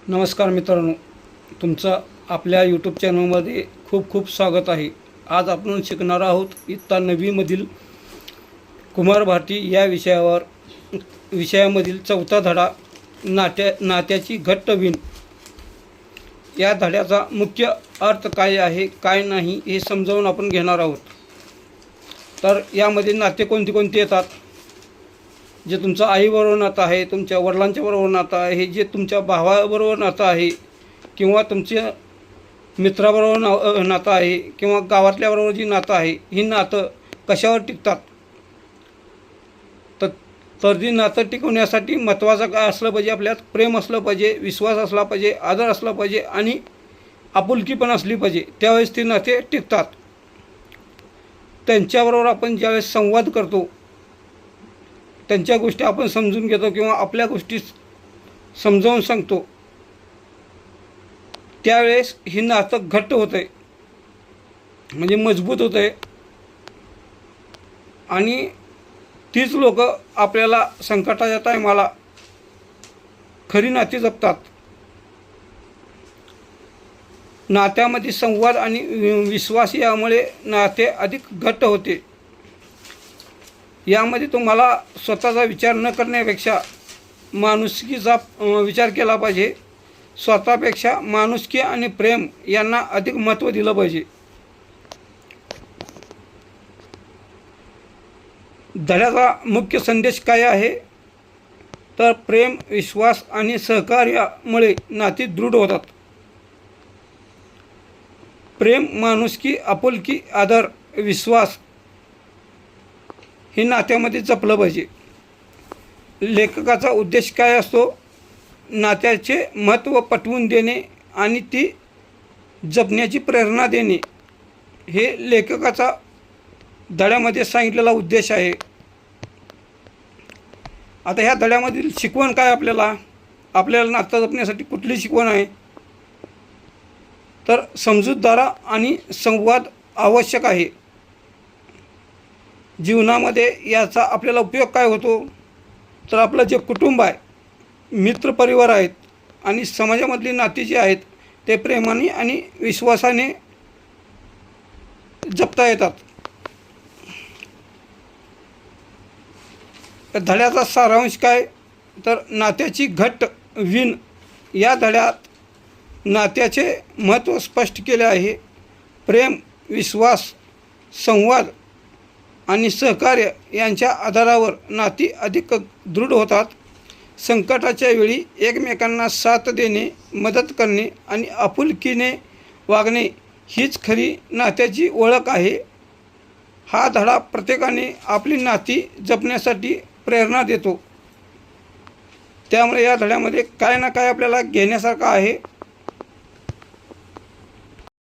नमस्कार मित्रांनो, तुमचं आपल्या यूट्यूब चॅनलमध्ये खूप खूप स्वागत आहे। आज आपण शिकणार आहोत इयत्ता 9वीमधील कुमार भारती या विषयामधील चौथा धडा नात्याची घट्ट वीण। या धड्याचा मुख्य अर्थ काय आहे काय नाही हे समजावून आपण घेणार आहोत। तर यामध्ये नाते कोणते येतात? जे तुमचं आईबरोबर नातं आहे, तुमच्या वडिलांच्या बरोबर नातं आहे, जे तुमच्या भावाबरोबर नातं आहे, किंवा तुमच्या मित्राबरोबर नातं आहे, किंवा गावातल्याबरोबर जी नातं आहे, ही नातं कशावर टिकतात? तर जी नातं टिकवण्यासाठी महत्त्वाचं काय असलं पाहिजे? आपल्यात प्रेम असलं पाहिजे, विश्वास असला पाहिजे, आदर असला पाहिजे आणि आपुलकी पण असली पाहिजे। त्यावेळेस ती नाते टिकतात। त्यांच्याबरोबर आपण ज्यावेळेस संवाद करतो, त्यांच्या गोष्टी आपण समजून घेतो किंवा आपल्या गोष्टी समजावून सांगतो, त्यावेळेस ही नातं घट्ट होतं आहे, म्हणजे मजबूत होतं आहे। आणि तीच लोक आपल्याला संकटाच्या टायमाला खरी नाती जपतात। नात्यामध्ये संवाद आणि विश्वास यामुळे नाते अधिक घट्ट होते। यामध्ये तुम्हाला स्वतःचा विचार न करण्यापेक्षा माणुसकीचा विचार केला पाहिजे। स्वतःपेक्षा माणुसकी आणि प्रेम यांना अधिक महत्त्व दिलं पाहिजे। धड्याचा मुख्य संदेश काय आहे? तर प्रेम, विश्वास आणि सहकार्यामुळे नाती दृढ होतात। प्रेम, माणुसकी, आपुलकी, आदर, विश्वास हे नात्यामध्ये जपलं पाहिजे। लेखकाचा उद्देश काय असतो? नात्याचे महत्त्व पटवून देणे आणि ती जपण्याची प्रेरणा देणे, हे लेखकाचा धड्यामध्ये सांगितलेला उद्देश आहे। आता ह्या धड्यामधील शिकवण काय? आपल्याला नातं जपण्यासाठी कुठली शिकवण आहे? तर समजूतदार आणि संवाद आवश्यक आहे। जीवनामध्ये याचा आपल्याला उपयोग काय होतो? तर आपलं जे कुटुंब आहे, मित्रपरिवार आहेत आणि समाजामधली नाती जी आहेत, ते प्रेमाने आणि विश्वासाने जपता येतात। धड्याचा सारांश काय? तर नात्याची घट्ट वीण। या धड्यात नात्याचे महत्त्व स्पष्ट केले आहे। प्रेम, विश्वास, संवाद आणि सहकार्य यांच्या आधारावर नाती अधिक दृढ होतात। संकटाच्या वेळी एकमेकांना साथ देणे, मदत करणे आणि आपुलकीने वागणे हीच खरी नात्याची ओळख आहे। हा धडा प्रत्येकाने आपली नाती जपण्यासाठी प्रेरणा देतो। त्यामुळे या धड्यामध्ये काय ना काय आपल्याला घेण्यासारखं आहे।